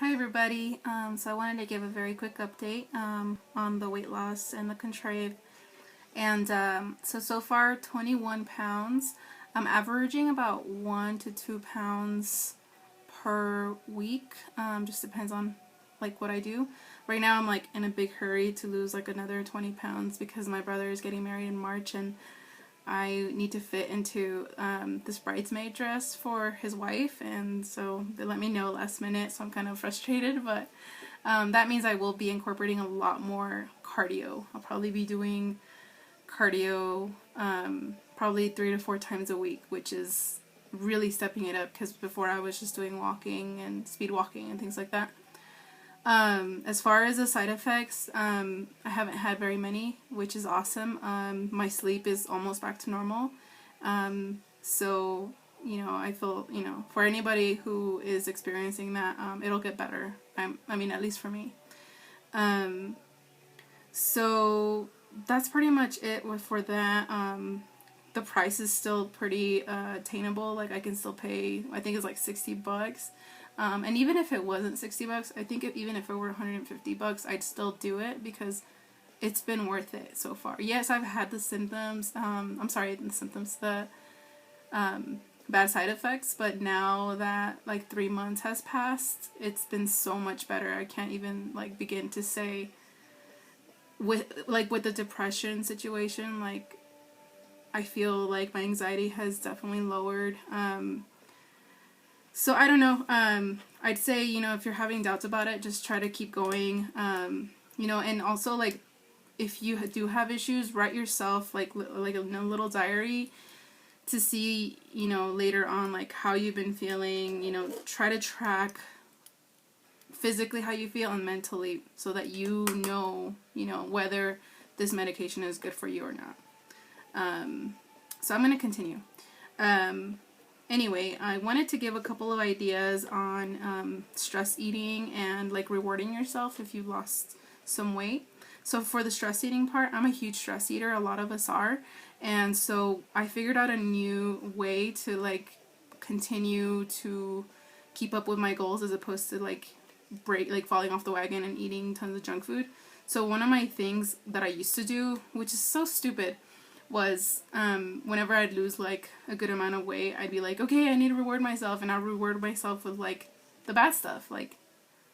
Hi everybody. So I wanted to give a very quick update on the weight loss and the Contrave. And so far 21 pounds. I'm averaging about 1 to 2 pounds per week. Just depends on like what I do. Right now I'm like in a big hurry to lose like another 20 pounds because my brother is getting married in March and I need to fit into this bridesmaid dress for his wife, and so they let me know last minute, so I'm kind of frustrated, but that means I will be incorporating a lot more cardio. I'll probably be doing cardio probably 3 to 4 times a week, which is really stepping it up because before I was just doing walking and speed walking and things like that. As far as the side effects, I haven't had very many, which is awesome. My sleep is almost back to normal. So, I feel, for anybody who is experiencing that, it'll get better. I mean, at least for me. So that's pretty much it for that. The price is still pretty attainable. Like I can still pay, I think it's like $60. And even if it wasn't $60, I think even if it were $150, I'd still do it because it's been worth it so far. Yes, I've had the symptoms, the bad side effects, but now that like 3 months has passed, it's been so much better. I can't even like begin to say with the depression situation, like I feel like my anxiety has definitely lowered. So I don't know. I'd say, if you're having doubts about it, just try to keep going. And also like if you do have issues, write yourself like a little diary to see, later on like how you've been feeling. Try to track physically how you feel and mentally so that whether this medication is good for you or not. So I'm going to continue. Anyway, I wanted to give a couple of ideas on stress eating and like rewarding yourself if you've lost some weight. So for the stress eating part, I'm a huge stress eater. A lot of us are. And so I figured out a new way to like continue to keep up with my goals as opposed to like falling off the wagon and eating tons of junk food. So one of my things that I used to do, which is so stupid, was whenever I'd lose like a good amount of weight, I'd be like, okay, I need to reward myself, and I'll reward myself with like the bad stuff. Like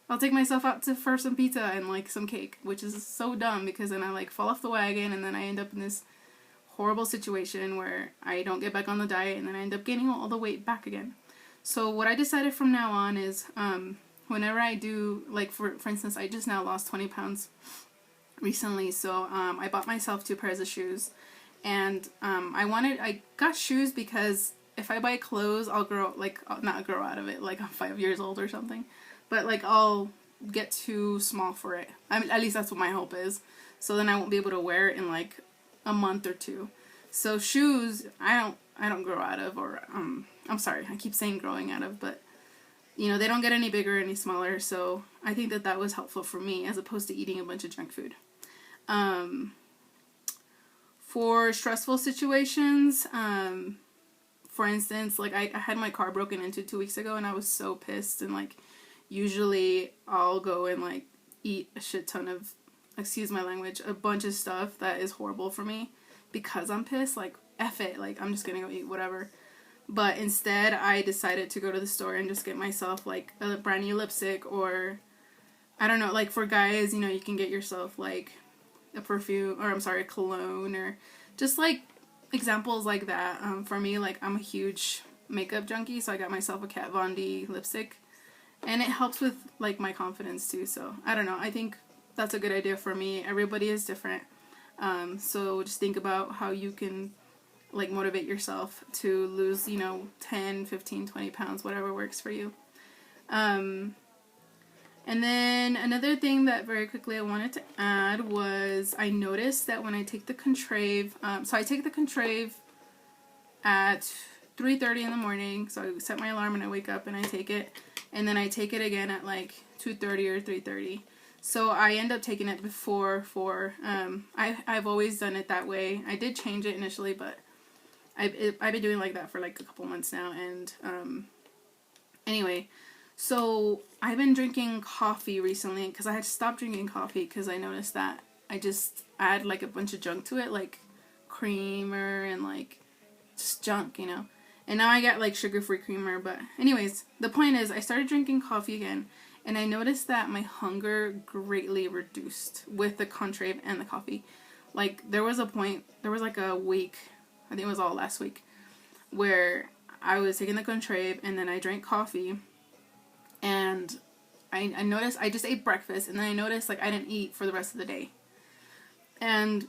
I'll take myself out for some pizza and like some cake, which is so dumb because then I like fall off the wagon and then I end up in this horrible situation where I don't get back on the diet and then I end up gaining all the weight back again. So what I decided from now on is whenever I do, like for instance, I just now lost 20 pounds recently, so I bought myself 2 pairs of shoes. And I got shoes because if I buy clothes, I'll not grow out of it, like I'm 5 years old or something. But like I'll get too small for it. I mean, at least that's what my hope is. So then I won't be able to wear it in like a month or two. So shoes, I don't grow out of, or I'm sorry, I keep saying growing out of, but they don't get any bigger, any smaller. So I think that was helpful for me as opposed to eating a bunch of junk food. For stressful situations, for instance, like I had my car broken into 2 weeks ago and I was so pissed, and like usually I'll go and like eat a shit ton of, excuse my language, a bunch of stuff that is horrible for me because I'm pissed, like F it, like I'm just gonna go eat whatever. But instead I decided to go to the store and just get myself like a brand new lipstick, or I don't know, like for guys, you can get yourself like a perfume, or a cologne, or just like examples like that. For me, like I'm a huge makeup junkie, so I got myself a Kat Von D lipstick, and it helps with like my confidence too. So I don't know, I think that's a good idea for me. Everybody is different, so just think about how you can like motivate yourself to lose 10, 15, 20 pounds, whatever works for you. And then another thing that very quickly I wanted to add was I noticed that when I take the Contrave, so I take the Contrave at 3:30 in the morning, so I set my alarm and I wake up and I take it, and then I take it again at like 2:30 or 3:30. So I end up taking it before 4. I've always done it that way. I did change it initially, but I've been doing like that for like a couple months now, and anyway, So I've been drinking coffee recently because I had stopped drinking coffee because I noticed that I just add like a bunch of junk to it, like creamer and like just junk, you know. And now I got like sugar-free creamer, but anyways, the point is I started drinking coffee again, and I noticed that my hunger greatly reduced with the Contrave and the coffee. Like there was like a week, I think it was all last week, where I was taking the Contrave and then I drank coffee, and I noticed I just ate breakfast, and then I noticed like I didn't eat for the rest of the day. And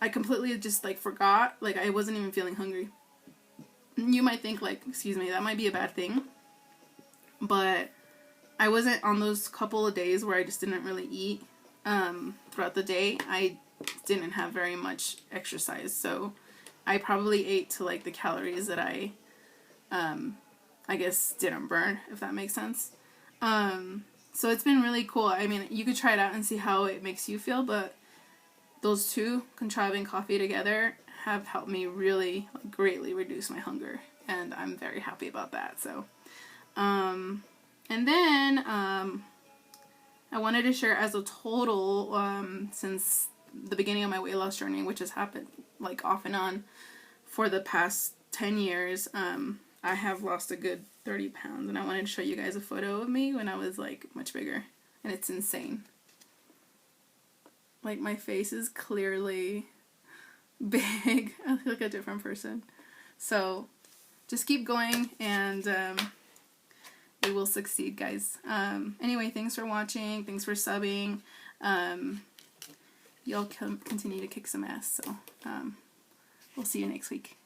I completely just like forgot, like I wasn't even feeling hungry. You might think like, excuse me, that might be a bad thing, but I wasn't on those couple of days where I just didn't really eat throughout the day. I didn't have very much exercise, so I probably ate to like the calories that I guess didn't burn, if that makes sense. So it's been really cool. I mean, you could try it out and see how it makes you feel, but those two, Contrave and coffee together, have helped me really like, greatly reduce my hunger, and I'm very happy about that. So, and then I wanted to share as a total, since the beginning of my weight loss journey, which has happened like off and on for the past 10 years, I have lost a good 30 pounds, and I wanted to show you guys a photo of me when I was like much bigger, and it's insane. Like my face is clearly big. I look like a different person. So just keep going, and you will succeed, guys. Anyway, thanks for watching. Thanks for subbing. Y'all continue to kick some ass. So we'll see you next week.